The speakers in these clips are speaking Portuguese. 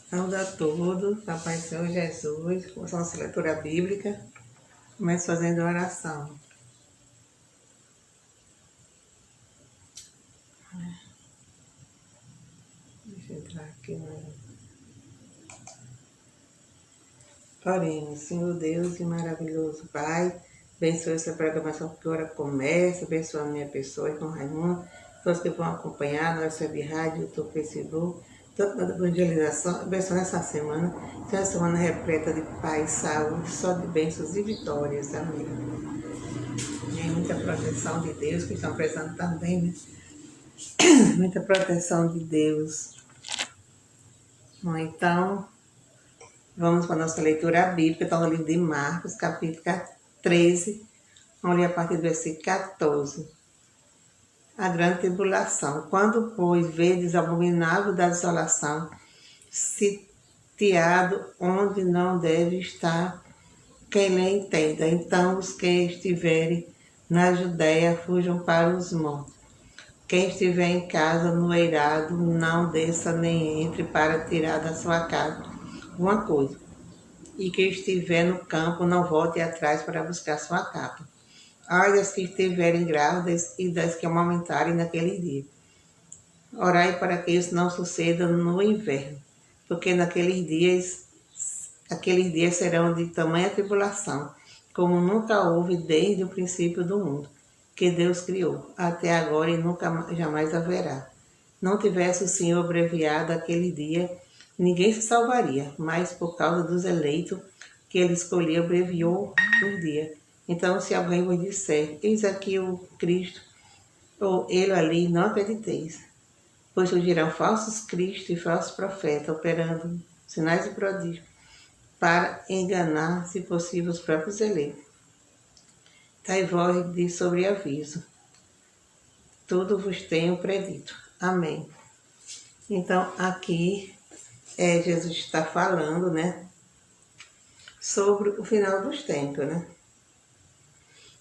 Saúde a todos, Papai Senhor Jesus, com a nossa leitura bíblica. Começo fazendo a oração. Deixa eu entrar aqui Oremos, Senhor Deus e maravilhoso Pai, abençoe essa programação que agora começa, abençoe a minha pessoa e com Raimundo, todos que vão acompanhar nossa web rádio, YouTube, Facebook, toda a evangelização, abençoe essa semana, que é uma semana repleta de paz, saúde, só de bênçãos e vitórias, amém. E muita proteção de Deus, que estão precisando também, né? Muita proteção de Deus. Bom, então, vamos para a nossa leitura bíblica, está no livro de Marcos, capítulo 13, vamos ler a partir do versículo 14. A grande tribulação. Quando, pois, vedes o abominável da desolação, sitiado onde não deve estar, quem lhe entenda. Então os que estiverem na Judéia fujam para os montes. Quem estiver em casa no eirado, não desça nem entre para tirar da sua casa alguma coisa. E quem estiver no campo, não volte atrás para buscar sua capa. Ai das que estiverem grávidas e das que amamentarem naquele dia. Orai para que isso não suceda no inverno, porque aqueles dias serão de tamanha tribulação, como nunca houve desde o princípio do mundo, que Deus criou, até agora e nunca jamais haverá. Não tivesse o Senhor abreviado aquele dia, ninguém se salvaria, mas por causa dos eleitos que ele escolheu, abreviou os dias. Então, se alguém vos disser, eis aqui o Cristo, ou ele ali, não acrediteis, pois surgirão falsos cristos e falsos profetas, operando sinais e prodígios, para enganar, se possível, os próprios eleitos. Dai voz de sobreaviso. Tudo vos tenho predito. Amém. Então, aqui Jesus está falando, né, sobre o final dos tempos, né?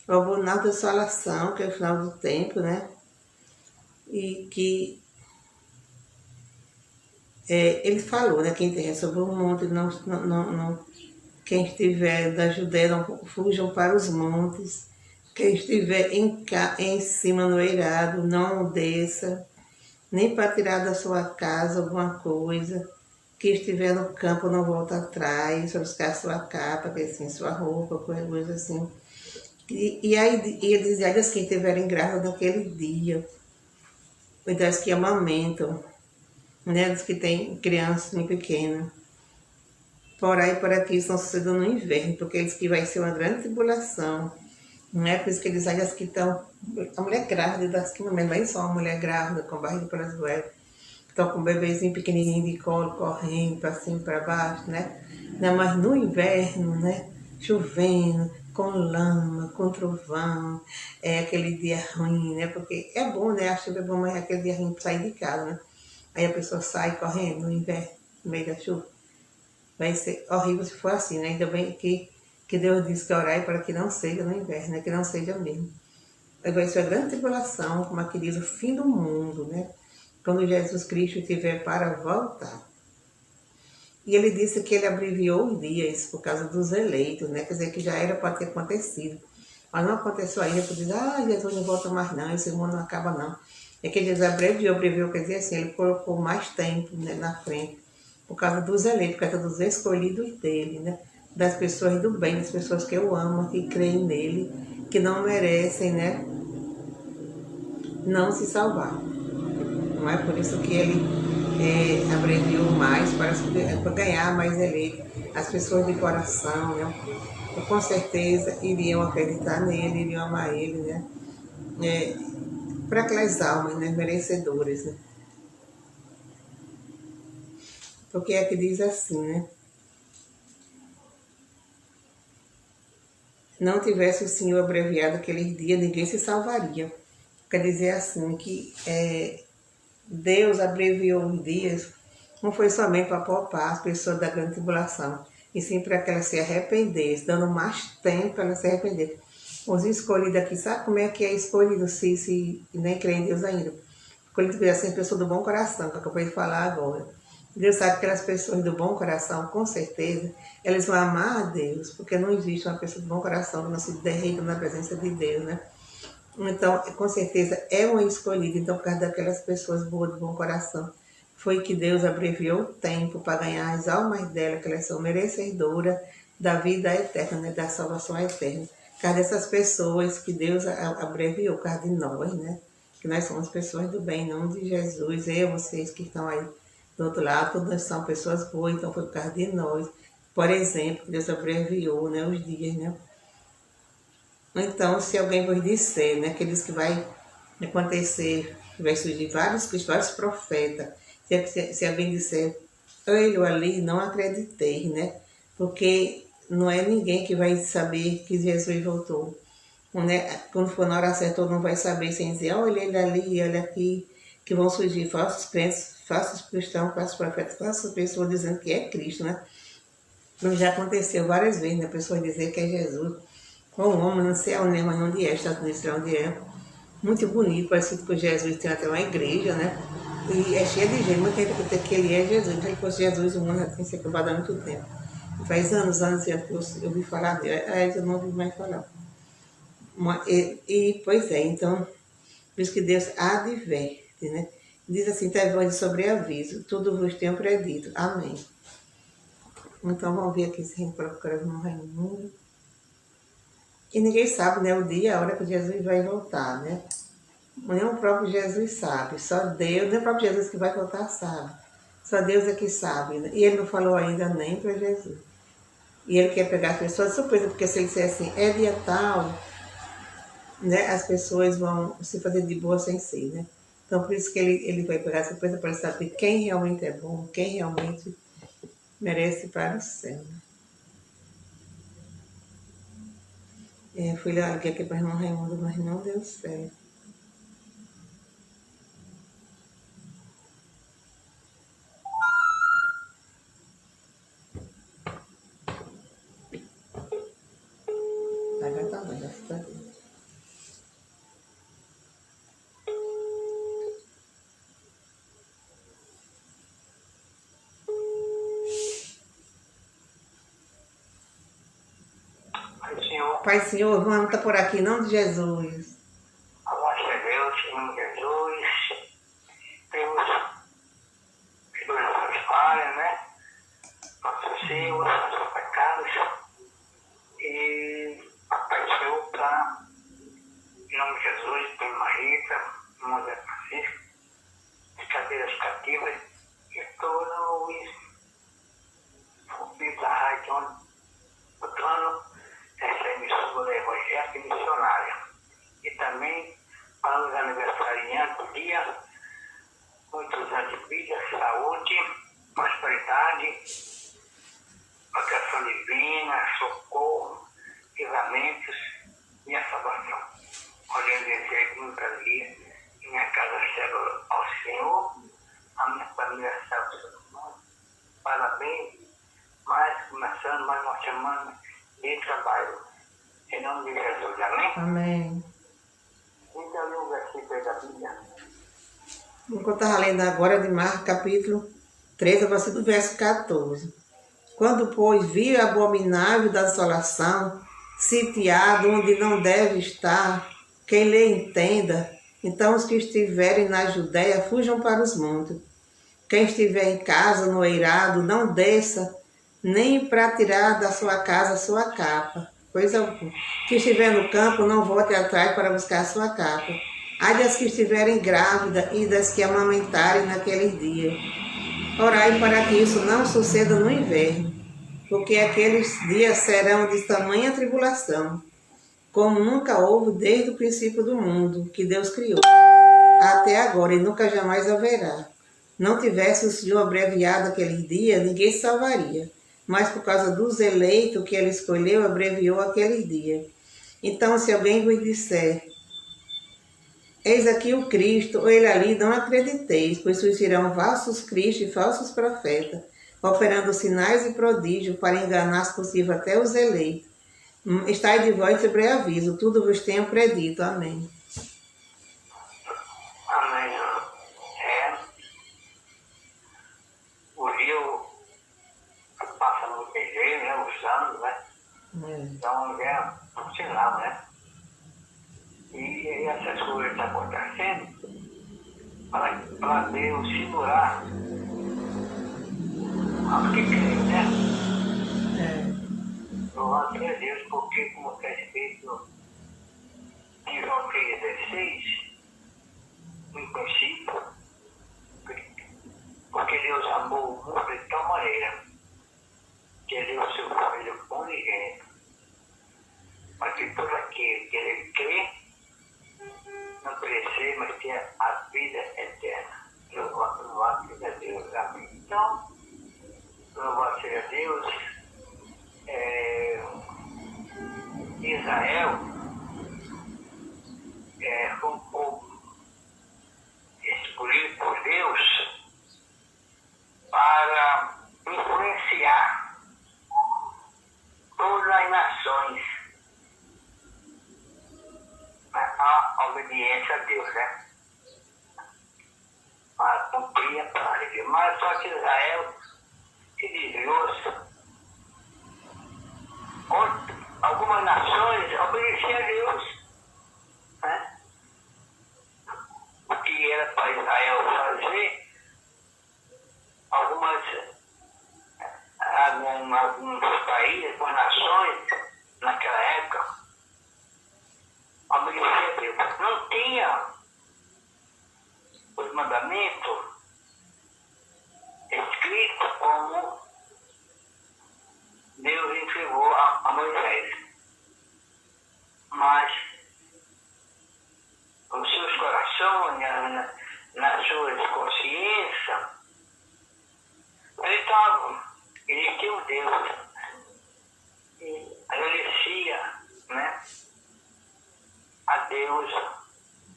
O abominável da desolação, que é o final do tempo, né? E que ele falou, né, quem tem sobre o monte, quem estiver da Judéia, não fujam para os montes. Quem estiver em cima no eirado, não desça, nem para tirar da sua casa alguma coisa. Quem estiver no campo, não volta atrás, para buscar sua capa, assim, sua roupa, qualquer coisa assim. E aí ele dizia, das que estiverem grávidas naquele dia, e das que amamentam, né, dos que têm crianças muito pequenas. Por aí, por aqui, estão sucedendo no inverno, porque eles que vai ser uma grande tribulação. Não é por isso que eles dizem que estão. A mulher grávida, das que não é só uma mulher grávida com barriga pelas goelas, estão com um bebezinho pequenininho de colo, correndo para cima e para baixo, né? Não, mas no inverno, né? Chovendo, com lama, com trovão, é aquele dia ruim, né? Porque é bom, né? A chuva é bom, mas é aquele dia ruim para sair de casa, né? Aí a pessoa sai correndo no inverno, no meio da chuva. Vai ser horrível se for assim, né? Ainda bem que Deus diz que orai para que não seja no inverno, né? Que não seja mesmo. Vai ser a grande tribulação, como aqui diz, o fim do mundo, né? Quando Jesus Cristo estiver para voltar. E ele disse que ele abreviou os dias por causa dos eleitos, né? Quer dizer, que já era para ter acontecido. Mas não aconteceu ainda, por dizer, Jesus não volta mais não, esse mundo não acaba não. É que Jesus abreviou, quer dizer assim, ele colocou mais tempo, né, na frente, por causa dos eleitos, por causa dos escolhidos dele, né? Das pessoas do bem, das pessoas que eu amo, que creem nele, que não merecem, né, não se salvar. Não é por isso que ele abreviou mais, para ganhar mais eleitos. As pessoas de coração, né, com certeza iriam acreditar nele, iriam amar ele, né, para aquelas almas, né, merecedoras, né. Porque é que diz assim, né, não tivesse o Senhor abreviado aqueles dias, ninguém se salvaria. Quer dizer assim, que Deus abreviou os dias, não foi somente para poupar as pessoas da grande tribulação, e sim para que elas se arrependessem, dando mais tempo para elas se arrependerem. Os escolhidos aqui, sabe como é que é escolhido se nem crê em Deus ainda? Escolhido é assim, pessoa do bom coração, que eu acabei de falar agora. Deus sabe que aquelas pessoas do bom coração, com certeza, elas vão amar a Deus, porque não existe uma pessoa de bom coração que não se derrita na presença de Deus, né? Então, com certeza, é uma escolhida. Então, por causa daquelas pessoas boas de bom coração, foi que Deus abreviou o tempo para ganhar as almas dela, que elas são merecedoras da vida eterna, né? Da salvação eterna. Por causa dessas pessoas que Deus abreviou, por causa de nós, né? Que nós somos pessoas do bem, em nome de Jesus. Eu, vocês que estão aí do outro lado, todas são pessoas boas, então foi por causa de nós. Por exemplo, Deus abreviou, né, os dias, né? Então, se alguém vos disser, né, aqueles que vai acontecer, que vai surgir vários profetas, se alguém disser, olha ali, não acreditei, né? Porque não é ninguém que vai saber que Jesus voltou. Né? Quando for na hora certa, todo mundo vai saber sem dizer, olha ele ali, olha aqui, que vão surgir falsos crentes, falsos cristãos, falsos profetas, falsas pessoas dizendo que é Cristo, né? Então, já aconteceu várias vezes, né? Pessoas dizer que é Jesus. Com um homem, não sei aonde, mas onde é, Estados Unidos, sei onde é. Muito bonito, parecido com Jesus, tem até uma igreja, né? E é cheia de gente, muita gente acredita que ele é Jesus. Se ele fosse Jesus, o mundo já tinha se acabado há muito tempo. Faz anos que eu ouvi falar dele, eu não ouvi mais falar. Pois é, então, por isso que Deus adverte, né? Diz assim, teve sobreaviso, tudo vos tenho predito. Amém. Então vamos ver aqui se a gente procura no Raimundo. E ninguém sabe, né, o dia e a hora que Jesus vai voltar, né? Nem o próprio Jesus sabe, só Deus, nem o próprio Jesus que vai voltar sabe. Só Deus é que sabe, né? E ele não falou ainda nem para Jesus. E ele quer pegar as pessoas de surpresa, porque se ele disser assim, é dia tal, né, as pessoas vão se fazer de boa sem ser, né? Então por isso que ele vai pegar a surpresa para saber quem realmente é bom, quem realmente merece ir para o céu. Fui lá aqui para o irmão Raimundo, mas não deu certo. Já tá bom, já está bem. Pai, Senhor, vamos estar por aqui, em nome de Jesus. Amor de Deus, em nome de Jesus, Deus, perdoe nossas falhas, né? Nossos erros, nossos pecados. E a paz do Senhor está, em nome de Jesus, tem Marita, em nome de Francisco, de cadeiras cativas e todos os filhos da rádio botando essa emissora evangélica e missionária. E também para os aniversariantes do dia, muitos anos de vida, saúde, prosperidade, proteção divina, socorro, livramentos e a salvação. Olha, eu desejo muitas dias que minha casa serve ao Senhor, a minha família serve ao Senhor. Parabéns, começando mais uma semana de trabalho. Em nome de Jesus, amém? Amém. Então, eu versículo da Bíblia. Enquanto eu estava lendo agora de Marcos, capítulo 3, a partir do verso 14. Quando, pois, viu a abominável da assolação, sitiado onde não deve estar, quem lhe entenda, então os que estiverem na Judéia fujam para os montes. Quem estiver em casa, no eirado, não desça, nem para tirar da sua casa a sua capa. Coisa alguma. Que estiver no campo, não volte atrás para buscar a sua capa. Ai das que estiverem grávidas e das que amamentarem naqueles dias. Orai para que isso não suceda no inverno, porque aqueles dias serão de tamanha tribulação, como nunca houve desde o princípio do mundo, que Deus criou, até agora e nunca jamais haverá. Não tivesse o Senhor abreviado aquele dia, ninguém salvaria. Mas por causa dos eleitos que ele escolheu, abreviou aquele dia. Então, se alguém vos disser, eis aqui o Cristo, ou ele ali, não acrediteis, pois surgirão falsos cristos e falsos profetas, operando sinais e prodígios para enganar, se possível, até os eleitos. Estai de vós sobre aviso, tudo vos tenho predito. Amém. Amém. Os viver, né? Os anos, né? Então é um sinal, né? E essas coisas estão acontecendo para Deus segurar aos que creem, né? Louvado seja Deus, porque como está escrito em João 3,16, no princípio, porque Deus amou o mundo de tal maneira que deu o seu Filho unigênito, para que todo aquele que ele crê não perecer, mas tenha a vida eterna. Louvado seja Deus. Amém. Então, louvado seja Deus. Israel foi um povo escolhido por Deus para influenciar todas as nações a obediência a Deus, né? Para cumprir a palavra de Deus. Mas só que Israel se desviou. Algumas nações obedeciam a Deus, né? O que era para Israel fazer, alguns países, algumas nações, naquela época, obedeciam a Deus. Não tinha os mandamentos escritos como Deus entregou a Moisés. Mas os seus corações, nas suas consciências, eles tinham Deus e agradecia, né, a Deus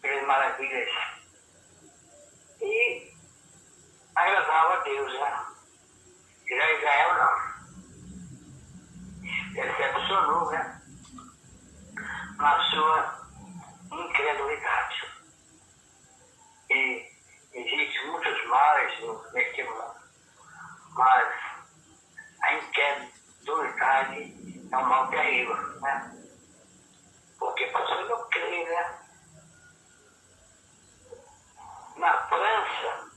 pelas maravilhas e agradava a Deus, né? Já Israel não. Decepcionou, né? Na sua incredulidade. E existem muitos males neste mundo, mas a incredulidade é um mal terrível, né? Porque a pessoa não crê, né? Na França,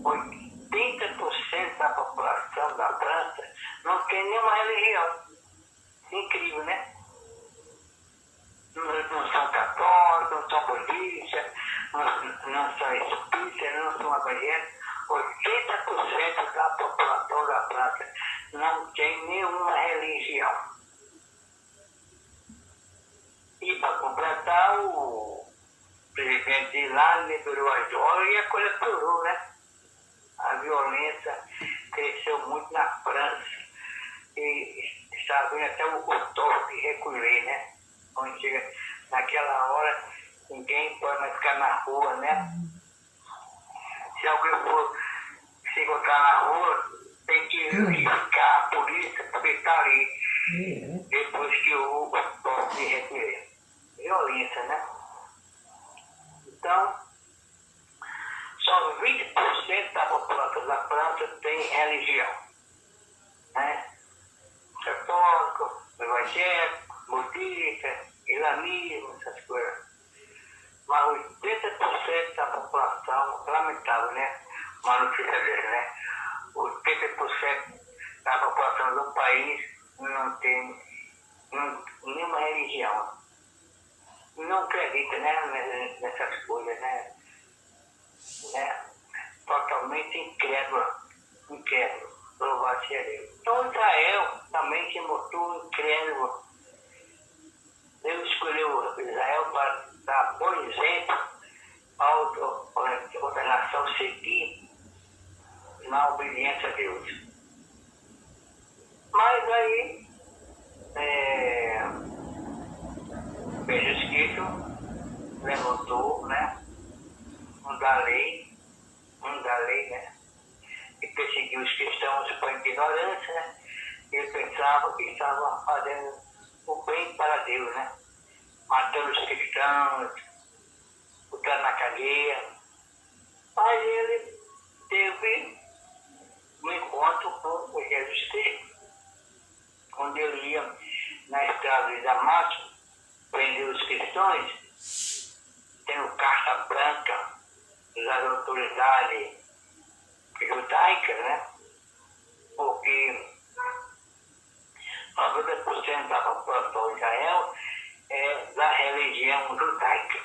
80% da população da França não tem nenhuma religião. Incrível, né? Não são católicos, não são budistas, não são espíritas, não são evangélicos. 80% da população da França não tem nenhuma religião. E para completar, o presidente de lá liberou as drogas e a coisa piorou, né? A violência cresceu muito na França e está vendo até o toque recolher, né? Quando chega naquela hora, ninguém pode mais ficar na rua, né? Se alguém for se encontrar na rua, tem que ficar a polícia porque está ali, depois que o toque de recolher. Violência, né? Então, só 20% da população da França tem religião, né? Católico, evangélico, budista, islamismo, essas coisas. Mas 80% da população, lamentável, né? Uma notícia dele, né? 80% da população do país não tem nenhuma religião. Não acredita, né, nessas coisas, né? Totalmente incrédulo. Louvado seja Deus. Então Israel também se mostrou incrédulo. Deus escolheu Israel para dar bom exemplo a outra nação seguir na obediência a Deus. Mas aí Jesus Cristo levantou, né, um da lei, né, e perseguiu os cristãos por ignorância, né? Ele pensava que estava fazendo o bem para Deus, né? Matando os cristãos, botando na cadeia. Mas ele teve comunidade judaica, né? Porque 90% da população de Israel é da religião judaica.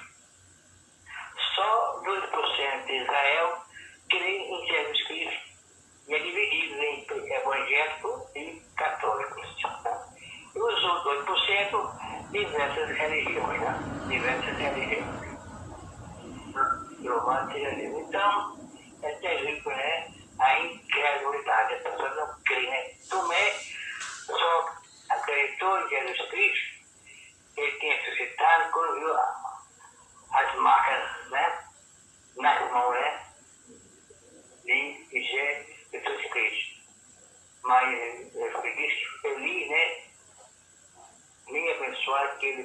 Só 2% de Israel crê em Jesus Cristo e é dividido entre evangélicos e católicos. E os outros 2%, diversas religiões, né? Diversas religiões. Louvado seja Deus. Então, é terrível, né? A incredulidade, a pessoa não crê, né? Tomé só acreditou em Jesus Cristo, ele tinha ressuscitado quando viu as marcas, né? Nas mãos, né? De Jesus Cristo. Mas ele disse feliz, né? Nem abençoado aquele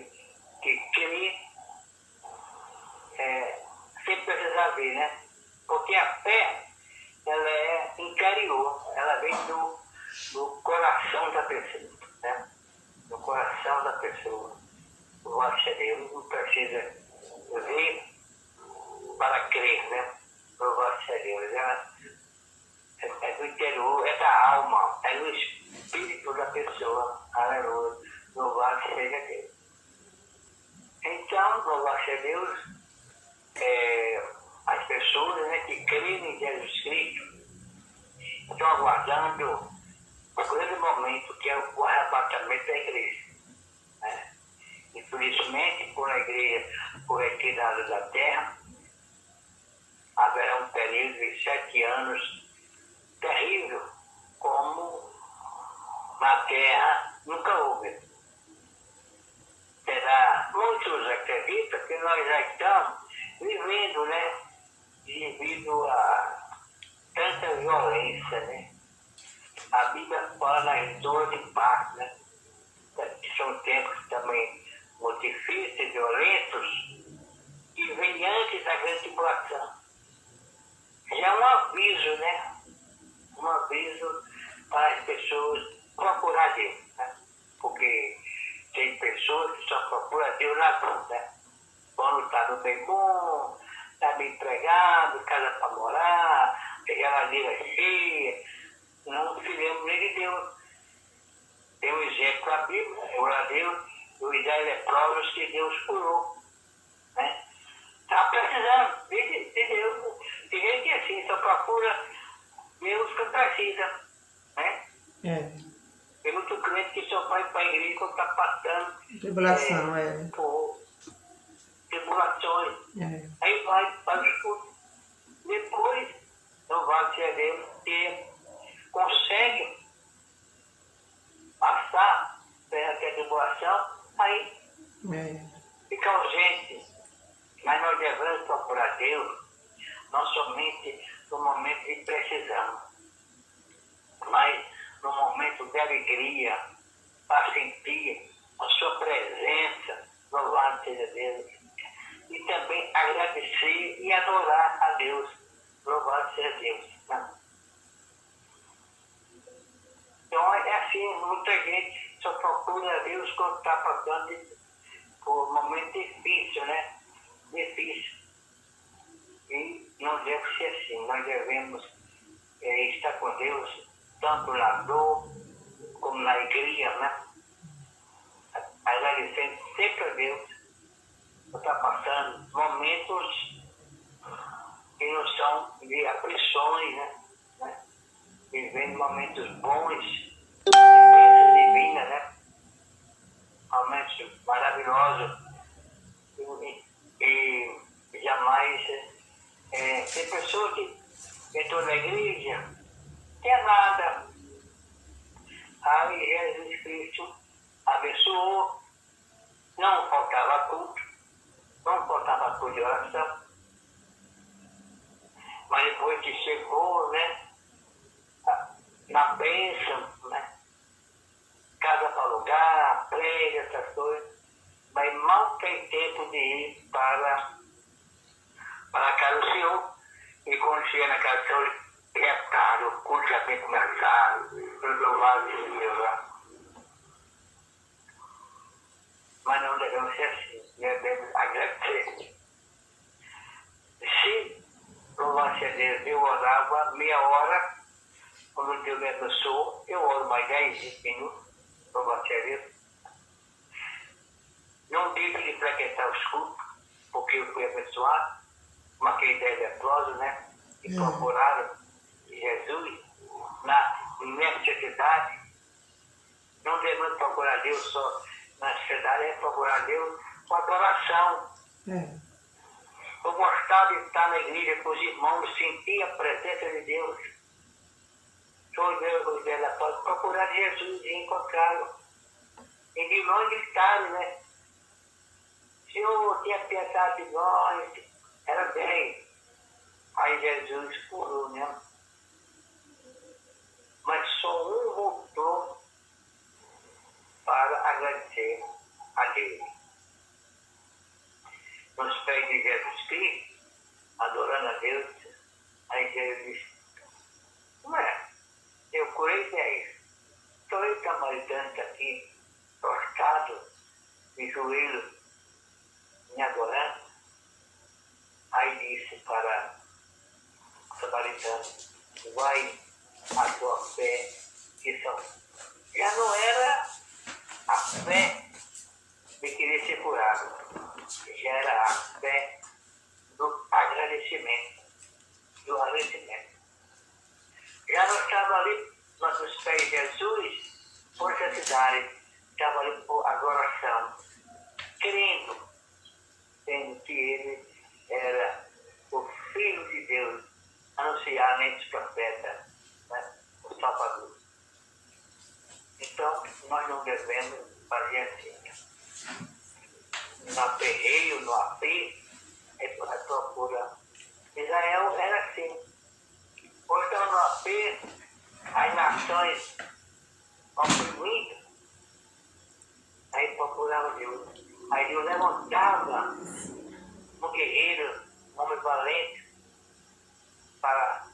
que crê sem precisar ver, né? Porque a fé, ela é interior, ela vem do coração da pessoa, né? Do coração da pessoa. Louvado seja Deus, não precisa ver para crer, né? Louvado seja Deus. É do interior, é da alma, é do espírito da pessoa. Aleluia. Louvado seja Deus. Então, louvado seja Deus, as pessoas, né, que creem em Jesus Cristo estão aguardando o grande momento que é o arrebatamento da igreja. Né? Infelizmente, quando a igreja for retirada da terra, haverá um período de 7 anos terrível, como na terra nunca houve. Muitos acreditam que nós já estamos vivendo, né, devido a tanta violência, né? A Bíblia fala nas 12 partes, né? Que são tempos também muito difíceis, violentos, e vem antes da grande tribulação. Já é um aviso, né? Um aviso para as pessoas procurar Deus, né? Porque tem pessoas que só procuram Deus na vida, né? Quando está no bem bom, está bem empregado, casa para morar, geladeira cheia, não se lembra nem de Deus. Tem um exemplo na Bíblia, ora a Deus, os 10 leprosos que Deus curou. Né? Está precisando de Deus. Tem gente que assim, só procura Deus que precisa. Né? Tem muito crente que só vai para a igreja quando está passando Tribulação, por tribulações. Aí vai para o estudo. Depois, louvado seja Deus, que consegue passar pela tribulação, aí fica ausente. Mas nós devemos procurar Deus, não somente no momento de precisão, mas no momento de alegria, para sentir a sua presença, louvado seja Deus, e também agradecer e adorar a Deus, louvado seja Deus. Né? Então é assim, muita gente só procura a Deus quando está passando por um momento difícil, né? Difícil. E não deve ser assim, nós devemos estar com Deus tanto na dor como na alegria, né? Agradecendo sempre a Deus por estar passando momentos que não são de aflições, né? Vivendo momentos bons, de bênção divina, né? Momentos maravilhosos e jamais tem pessoas que entrou na igreja, não tem nada. Aí Jesus Cristo abençoou, não faltava culto, não faltava culto de oração. Mas depois que chegou, né, na bênção, né, casa para alugar, prédio, essas coisas, mas mal tem tempo de ir para a casa do Senhor. E quando chega na casa do Senhor, é tarde, o culto já tem começado, louvado seja Deus lá. Mas não devemos ser assim, devemos agradecer. Se, louvado seja Deus, orava meia hora, quando Deus me abençoou, eu oro mais 10, 20 minutos, louvado seja Deus. Não deixe de frequentar os cultos, porque eu fui abençoado, com aqueles 10 leprosos, né? Que procuraram Jesus na necessidade. Não devemos procurar Deus só na necessidade, é procurar Deus com adoração. Eu gostava de estar na igreja com os irmãos, sentir a presença de Deus. Sou Deus, ela pode procurar Jesus e encontrá-lo. E de longe estarem, né? Senhor, tinha piedade de nós, era bem. Aí Jesus curou, né? Mas só um voltou para agradecer a Deus. Nos pés de Jesus Cristo, adorando a Deus, aí Jesus disse, não é, eu curei 10. Estou eu samaritano aqui, prostrado, de joelho, me adorando. Aí disse para o samaritano, vai a tua fé que são. Já não era a fé de querer ser curado, já era a fé do agradecimento, Já não estava ali nos pés de Jesus por necessidade, estava ali por adoração, crendo que ele era o Filho de Deus, anunciado entre os profetas, né? O Salvador. Então, nós não devemos fazer assim. No aperreio, no apê, é procura. Israel era assim. Portanto, no apê, as nações oprimidas, aí procurava Deus. Aí Deus levantava um guerreiro, um homem valente, para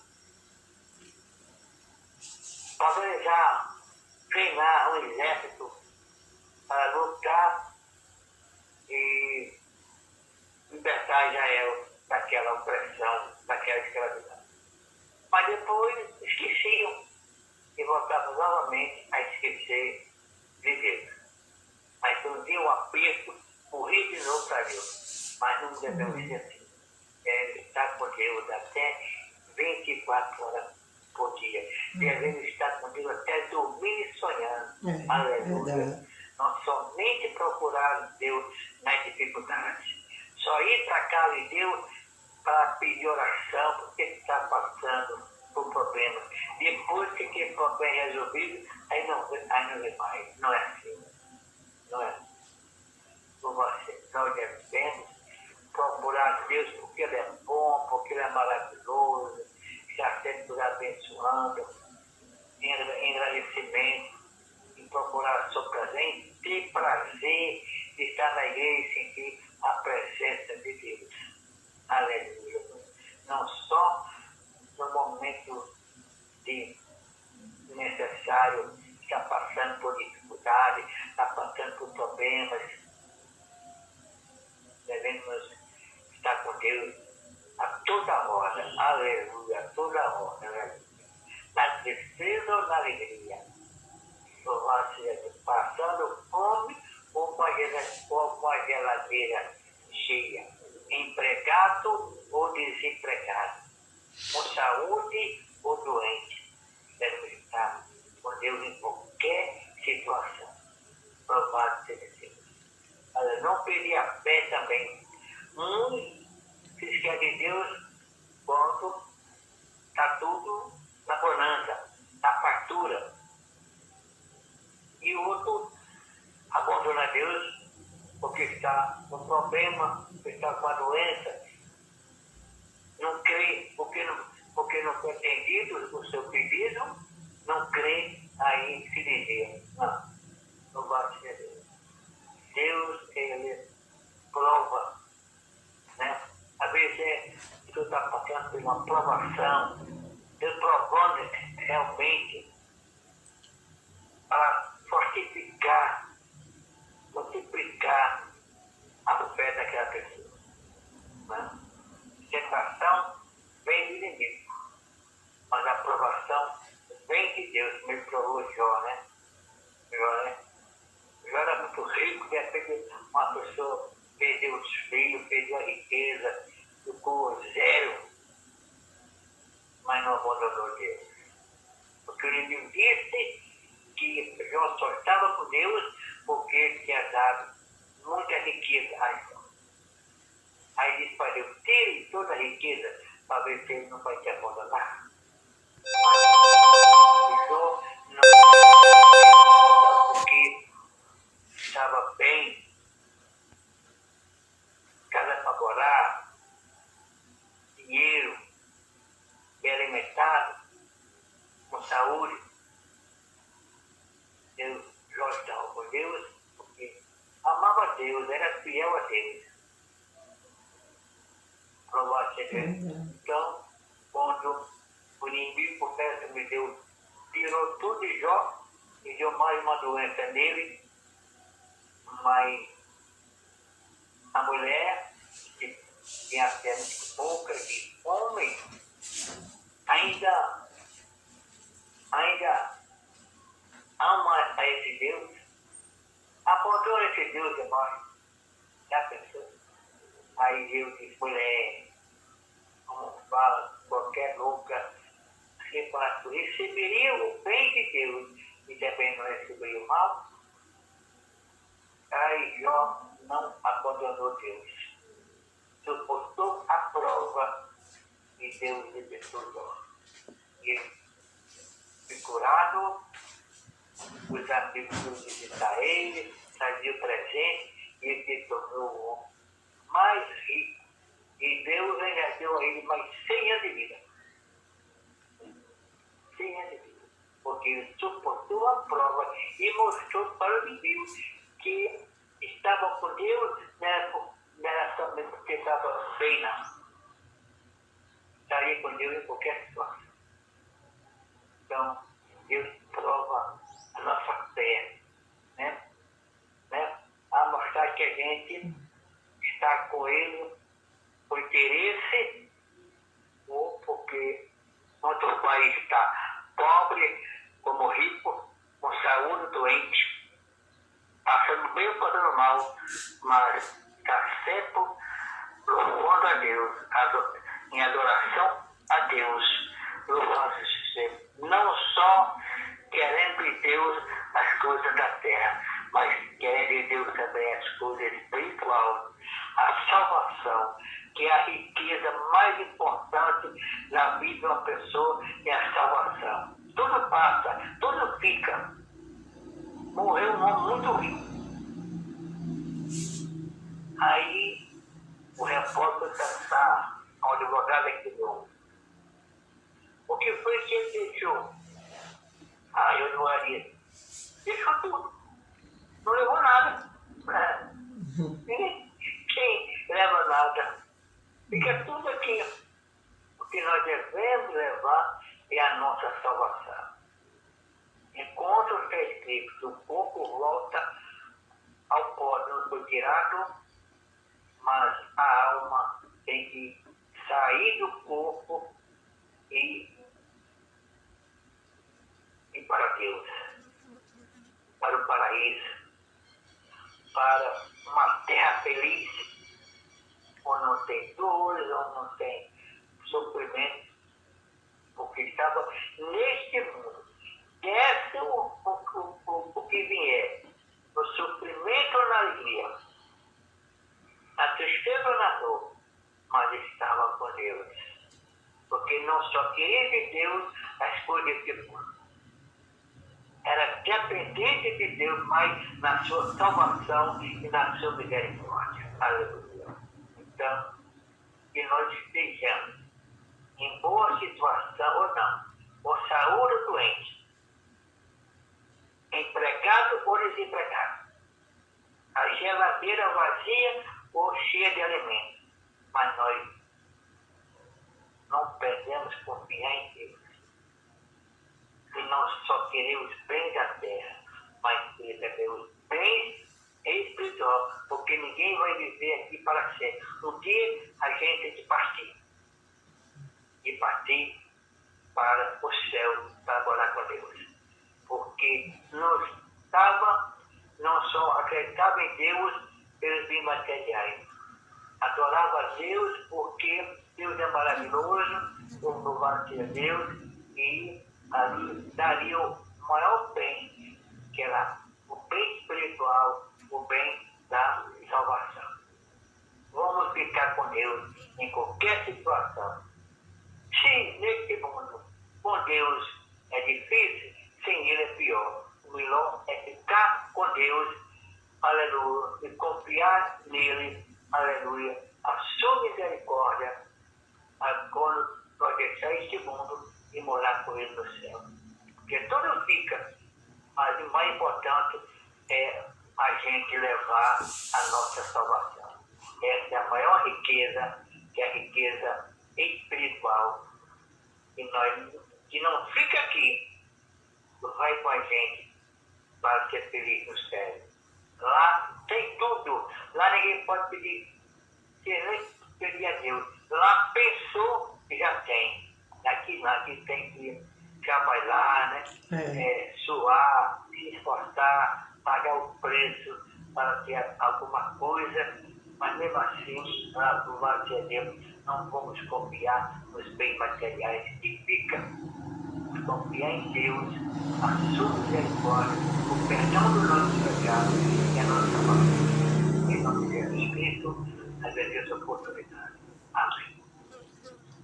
organizar, treinar um exército para lutar e libertar Israel daquela opressão, daquela escravidão. Mas depois esqueciam e voltavam novamente a esquecer de Deus. Mas quando tinha um aperto, corria de novo para Deus. Mas não devemos ser assim. Estar com Deus até 24 horas por dia. Devemos estar com Deus até dormir e sonhando. Aleluia. Nós somente procurar Deus nas dificuldades. Só ir para a casa de Deus para pedir oração, porque está passando por problemas. Depois que aquele problema é resolvido, aí não vê mais. Não é assim. Não é. Nós devemos procurar Deus porque Ele é bom, porque Ele é maravilhoso, está sempre nos abençoando, em agradecimento, em procurar a sua presença, ter prazer de estar na igreja e sentir a presença de Deus. Aleluia. Não só no momento de necessário, está passando por dificuldade, está passando por problemas, devemos estar com Deus a toda hora, aleluia, a toda hora, aleluia. Na tristeza ou na alegria, louvado seja Deus, passando fome ou com a geladeira cheia, empregado ou desempregado, com saúde ou doente, devemos estar com Deus em qualquer situação, louvado seja Deus. Não perder a fé também. Se esquece de Deus quando está tudo na bonança, na fartura. E o outro abandona Deus porque está com problema, porque está com a doença. Não crê porque não foi atendido o seu pedido, não crê aí se dizer. Não vai ser Deus. Deus, Ele prova, né? Às vezes você está passando por uma provação, Deus provando realmente para multiplicar a fé daquela pessoa. Né? Tentação vem do inimigo. abandonou Deus. Porque ele disse que Jó só estava com Deus porque ele tinha dado muita riqueza a Jó. Aí ele disse para Deus, tire toda a riqueza para ver se ele não vai te abandonar. Mas Jó não, porque estava bem, casa favorável, dinheiro, bem alimentado, com saúde. Jó estava com Deus porque amava Deus, era fiel a Deus. Louvado seja Deus. Então, quando o inimigo confessa que Deus tirou tudo de Jó e deu mais uma doença nele, mas a mulher, que tinha até pouca de homem, ainda ama a esse Deus, abandona esse Deus, irmão. Já pensou? Aí Deus diz, mulher, como fala, qualquer louca, receberia o bem de Deus e também não receberia o mal. Aí Jó não abandonou Deus. Suportou a prova e Deus libertou Jó. Ele foi curado, os amigos foram visitar ele, traziam presente e ele se tornou o homem mais rico. E Deus ainda deu a ele mais 100 anos de vida. 100 anos de vida. Porque ele suportou a prova e mostrou para o inimigo que estava com Deus, não era somente porque estava bem, não. Estaria com Deus em qualquer situação. Então, Deus prova a nossa fé, né? A mostrar que a gente está com Ele por interesse ou porque nosso país está pobre como rico, com saúde doente, passando bem ou passando mal, mas está sempre louvando a Deus, em adoração a Deus, louvando sempre. Não só querendo de Deus as coisas da terra, mas querendo de Deus também as coisas espirituais, a salvação, que é a riqueza mais importante na vida de uma pessoa, é a salvação. Tudo passa, tudo fica. Morreu um homem muito rico. Aí o repórter pensar ao advogado aqui do o que foi que ele deixou? Aí eu diria, deixou tudo. Não levou nada. Quem leva nada? Fica tudo aqui. O que nós devemos levar é a nossa salvação. Enquanto está escrito, o corpo volta ao pó, não foi tirado, mas a alma tem que sair do corpo e para Deus, para o paraíso, para uma terra feliz, onde não tem dores, onde não tem sofrimento, porque estava neste mundo. Desce o que vier, o sofrimento ou na alegria, a tristeza ou na dor, mas estava com Deus, porque não só queria de Deus as coisas desse mundo. Era dependente de Deus, mas na sua salvação e na sua misericórdia. Aleluia. Então, que nós estejamos em boa situação ou não, com saúde ou doente, empregado ou desempregado, a geladeira vazia ou cheia de alimentos, mas nós não perdemos confiar em Deus. Que nós só queremos bens da terra, mas queremos bens espiritual, porque ninguém vai viver aqui para sempre. Um dia a gente tem que partir. E partir para o céu, para morar com Deus. Porque não só acreditava em Deus pelos bens materiais. Adorava a Deus porque Deus é maravilhoso, louvado seja Deus, e ali daria o maior bem, que era o bem espiritual, o bem da salvação. Vamos ficar com Deus em qualquer situação. Se neste mundo com Deus é difícil, sem Ele é pior. O melhor é ficar com Deus, aleluia, e confiar nele, aleluia, a sua misericórdia, quando nós deixar este mundo e morar com Ele no céu. Porque tudo fica, mas o mais importante é a gente levar a nossa salvação. Essa é a maior riqueza, que é a riqueza espiritual. Que não fica aqui, vai com a gente para ser feliz no céu. Lá tem tudo. Lá ninguém pode pedir a Deus. Lá pensou e já tem. Aqui tem que trabalhar, né? Suar, se esforçar, pagar o preço para ter alguma coisa. Mas mesmo assim, louvado seja Deus, não vamos confiar nos bens materiais que ficam. Confiar em Deus, a sua misericórdia, o perdão dos nossos pecados e a nossa salvação. Em nome de Jesus Cristo, agradeço a oportunidade. Amém.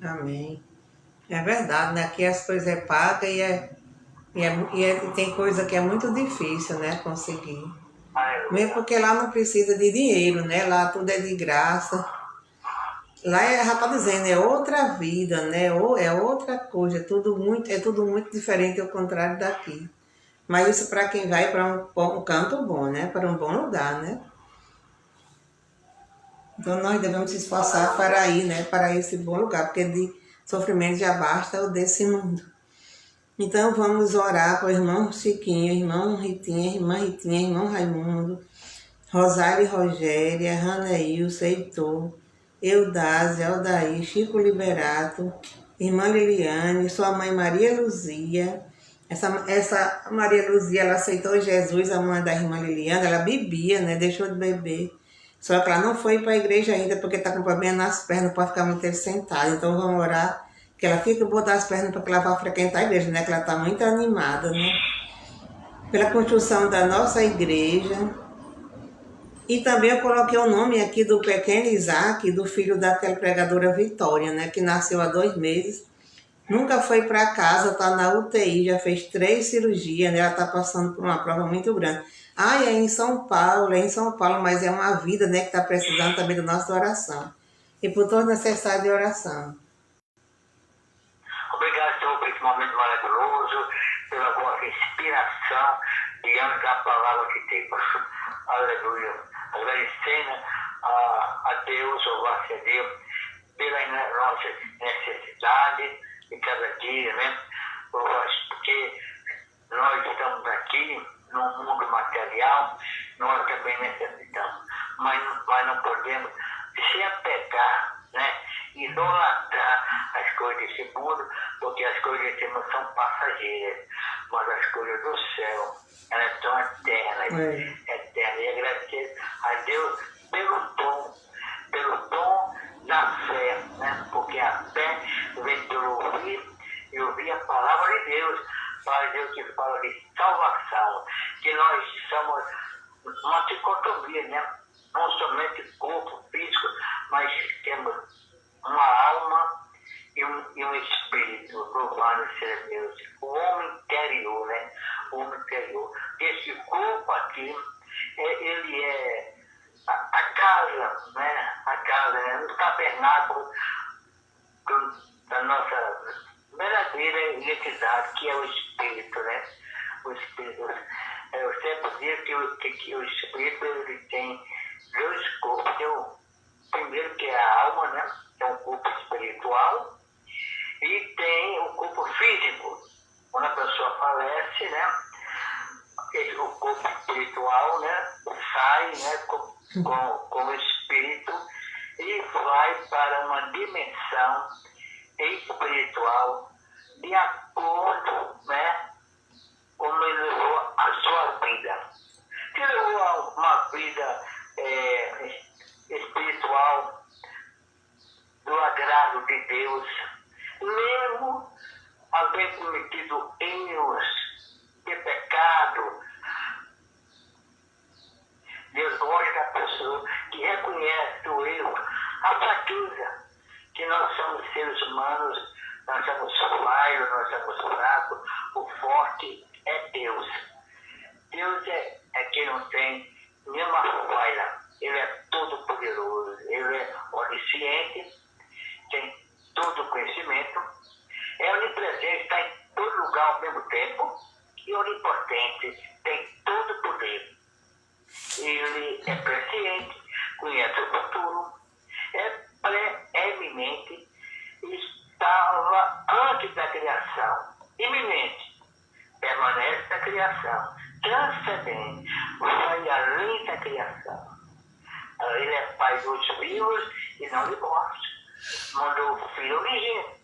Amém. É verdade, né? Aqui as coisas é paga e tem coisa que é muito difícil, né? Conseguir. Mesmo porque lá não precisa de dinheiro, né? Lá tudo é de graça. Lá já tá dizendo, é outra vida, né? É outra coisa, é tudo muito diferente ao contrário daqui. Mas isso para quem vai para um canto bom, né? Para um bom lugar, né? Então nós devemos se esforçar para ir, né? Para esse bom lugar, porque de sofrimento já basta o desse mundo. Então vamos orar para o irmão Chiquinho, irmão Ritinha, irmã Ritinha, irmão Raimundo, Rosário e Rogéria, Ranaílson, Heitor, Eudásia, Aldair, Chico Liberato, irmã Liliane, sua mãe Maria Luzia. Essa Maria Luzia, ela aceitou Jesus, a mãe da irmã Liliane, ela bebia, né? Deixou de beber. Só que ela não foi para a igreja ainda, porque está com problema nas pernas, não pode ficar muito tempo sentada. Então vamos orar, que ela fica boa das pernas para que ela vá frequentar a igreja, né? Que ela está muito animada, né? Pela construção da nossa igreja. E também eu coloquei o nome aqui do pequeno Isaac, do filho daquela pregadora Vitória, né? Que nasceu há 2 meses. Nunca foi para casa, está na UTI, já fez 3 cirurgias, né? Ela está passando por uma prova muito grande. É em São Paulo, mas é uma vida, né? Que está precisando também da nossa oração. E por todos necessários de oração. Obrigado, Senhor, por esse momento maravilhoso, pela vossa inspiração diante da palavra que temos. Aleluia. Agradecendo a Deus, louvado seja Deus, pelas nossas necessidades de cada dia, né? Porque nós estamos aqui no mundo material, nós também necessitamos, mas não podemos se apegar, né? Idolatrar as coisas desse mundo, porque as coisas desse mundo são passageiras, mas as coisas do céu, elas são eternas. E agradecer a Deus pelo dom da fé, né? Porque a fé vem pelo ouvir e ouvir a palavra de Deus, para Deus que fala de salvação, que nós somos uma dicotomia, né? Não somente corpo físico, mas temos uma alma e um espírito, louvado seja Deus. O homem interior, né? O homem interior. Esse corpo aqui, ele é a casa, né? A casa, né? O tabernáculo da nossa verdadeira identidade, que é o espírito, né? O espírito. Eu sempre digo que o espírito, ele tem 2 corpos. Tem o primeiro, que é a alma, né? É um corpo espiritual, e tem o corpo físico. Quando a pessoa falece, né? O corpo espiritual, né? Sai, né? Com o espírito e vai para uma dimensão espiritual de acordo, né? Como ele levou a sua vida. Se levou a uma vida espiritual do agrado de Deus, mesmo alguém cometido erros, ter pecado, Deus gosta da pessoa que reconhece o erro, a fraqueza, que nós somos seres humanos, nós somos falhos, nós somos fracos, o forte é Deus. Deus é quem não tem nenhuma falha, Ele é todo poderoso, Ele é onisciente, tem todo conhecimento, é onipresente, está em todo lugar ao mesmo tempo, e onipotente, tem todo poder. Ele é presciente, conhece o futuro, é pré-eminente, estava antes da criação, iminente, permanece na criação, transcendente, vai além da criação. Ele é Pai dos vivos e não dos mortos. Mandou o Filho origínio,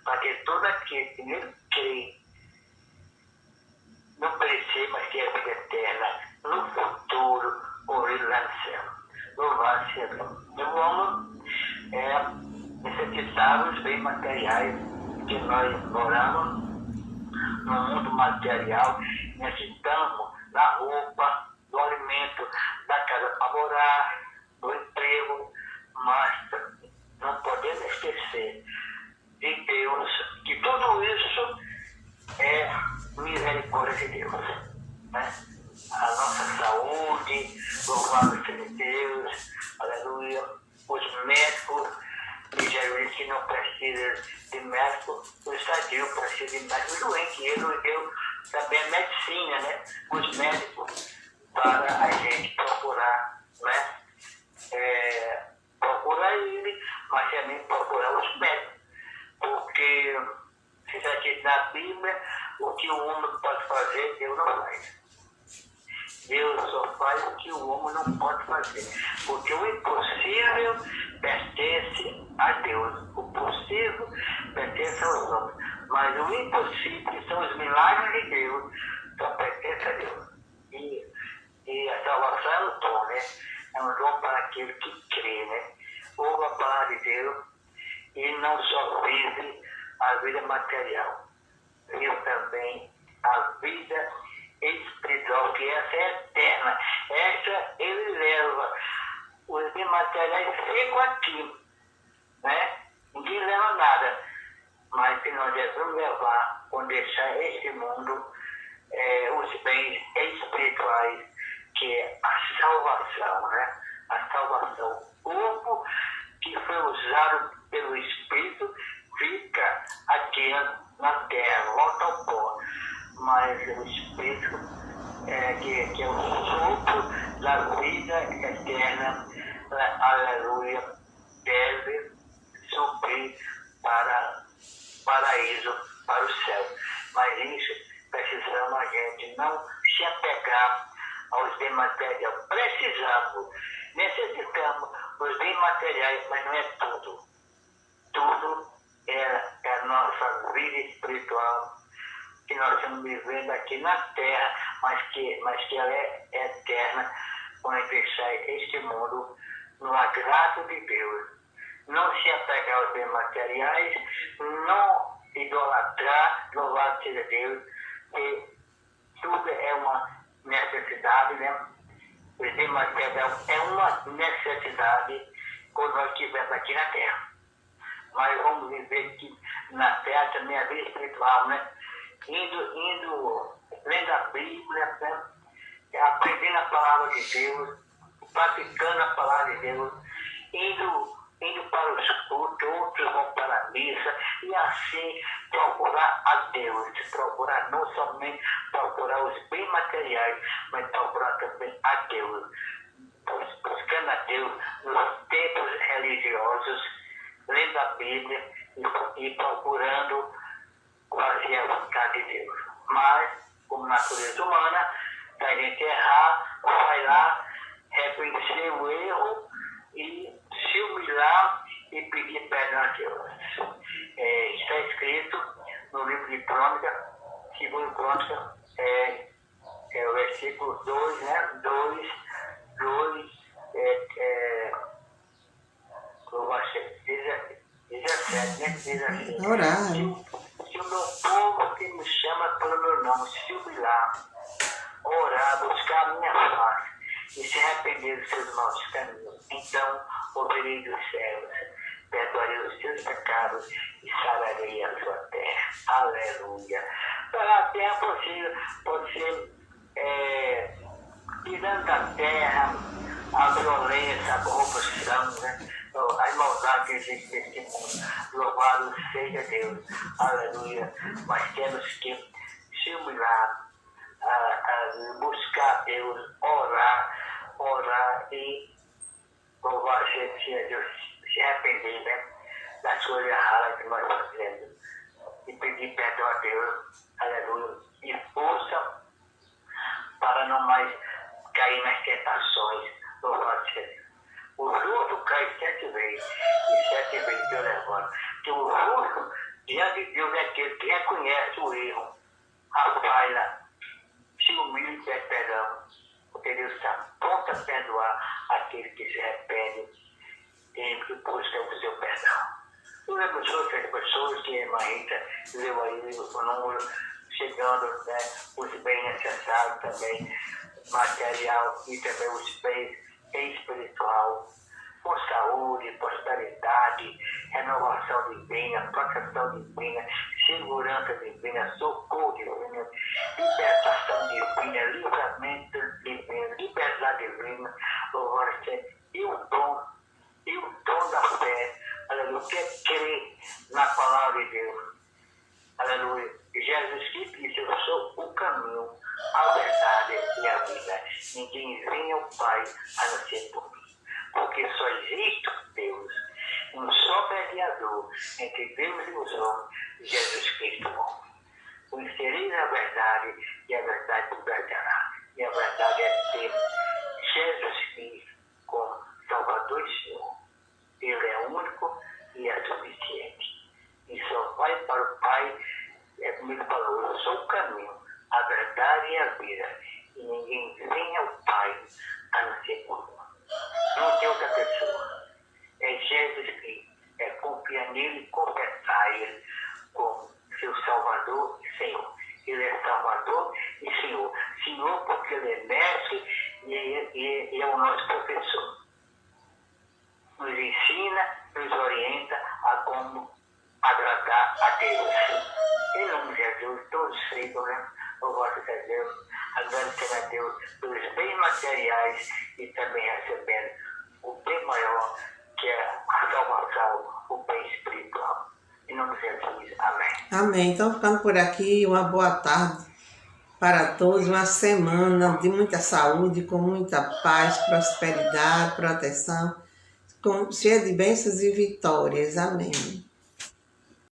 para que todo aquele que nele crê não perecer, mas ter a vida eterna no futuro, ou ele lá no céu. Louvado seja Deus. O homem necessitava os bens materiais, que nós moramos no mundo material, necessitamos da roupa, do alimento, da casa para morar, do emprego, mas não podemos esquecer de Deus, que tudo isso é misericórdia de Deus, né? A nossa saúde, louvado seja Deus, aleluia. Os médicos de Jesus que não precisam de médico, os sadios precisam de médico doente, ele nos deu também a medicina, né? Os médicos, para a gente procurar, né? Procurar ele, mas também procurar os médicos, porque se está escrito na Bíblia, o que o homem pode fazer, Deus não faz. Deus só faz o que o homem não pode fazer, porque o impossível pertence a Deus, o possível pertence aos homens, mas o impossível, que são os milagres de Deus, só pertence a Deus. E a salvação é um dom, né? É um dom para aquele que crê, né? Ouve a palavra de Deus e não só vive a vida material, vive também a vida espiritual, que essa é eterna. Essa ele leva. Os imateriais ficam aqui, né? Ninguém leva nada. Mas se nós devemos levar, ou deixar este mundo, os bens espirituais, que é a salvação, né? A salvação. O corpo que foi usado pelo Espírito fica aqui na terra, volta ao pó. Mas o Espírito, que é o sopro da vida eterna, aleluia, deve subir para o paraíso, para o céu. Mas isso precisamos a gente não se apegar aos bens materiais. Necessitamos dos bens materiais, mas não é tudo. Tudo é a nossa vida espiritual, que nós estamos vivendo aqui na terra, mas que ela é eterna, quando deixar este mundo no agrado de Deus. Não se apegar aos bens materiais, não idolatrar, louvado seja Deus, que tudo é uma necessidade, né? O bem material é uma necessidade quando nós estivermos aqui na terra. Mas vamos viver aqui na terra também a vida espiritual, né? Indo lendo a Bíblia, né? Aprendendo a palavra de Deus, praticando a palavra de Deus, indo para os cultos, outros vão para a missa, e assim procurar a Deus, procurar não somente procurar os bens materiais, mas procurar também a Deus, buscando a Deus nos tempos religiosos, lendo a Bíblia e procurando fazer a vontade de Deus. Mas, como natureza humana, se a gente errar, vai lá, reconhecer o erro e se humilhar e pedir perdão a Deus. Está escrito no livro de Crônica, segundo Crônica, o versículo 2, né? 17, né? Diz assim: Orar. se que o meu povo que me chama pelo meu nome se humilhar, orar, buscar a minha face e se arrepender dos seus maus caminhos, então ouvirei dos céus, perdoarei os seus pecados e sararei a sua terra. Aleluia. A terra pode ser tirando da terra a violência, a corrupção, né? As maldades que existem neste mundo. Louvado seja Deus. Aleluia. Mas temos que se humilhar, buscar Deus, orar e louvar seja Deus, se arrepender, né, das coisas erradas que nós fazemos e pedir perdão a Deus. Aleluia. E força para não mais cair nas tentações. Louvado seja Deus. O justo cai 7 vezes e 7 vezes Deus levanta. Que o justo diante de Deus é aquele que reconhece o erro, a falha, se humilha e pede perdão, porque Deus está pronto a perdoar aquele que se arrepende e que busca o seu perdão. Eu abençoo as pessoas que a irmã Rita leu aí o número, chegando, né, os bens necessários também, material e também os bens espiritual, com saúde, prosperidade, renovação divina, proteção divina, segurança divina, socorro divino, libertação divina, livramento divino, liberdade divina, louvado seja, e o dom da fé, aleluia, que é crer na palavra de Deus, aleluia. Jesus Cristo disse: eu sou o caminho, a verdade e a vida. Ninguém vem ao Pai a não ser por mim. Porque só existe Deus, um só mediador entre Deus e os homens, Jesus Cristo homem. Conhecereis a verdade e a verdade libertará. E a verdade é ter Jesus Cristo como Salvador e Senhor. Ele é único e é suficiente. E só vai para o Pai, como ele falou, eu sou o caminho, a verdade e a vida. E ninguém vem ao Pai a não ser por mim. Não tem outra pessoa. É Jesus Cristo. É confiar nele e confessar ele como seu Salvador e Senhor. Ele é Salvador e Senhor. Senhor porque ele é mestre e é o nosso professor. Nos ensina, nos orienta a como agradar a Deus. Em nome de Jesus, todos ficam, né? Louvado seja Deus, agradecendo a Deus pelos bens materiais e também recebendo o bem maior, que é a salvação, o bem espiritual. Em nome de Jesus, amém. Amém. Então, ficando por aqui, uma boa tarde para todos, uma semana de muita saúde, com muita paz, prosperidade, proteção, cheia de bênçãos e vitórias. Amém.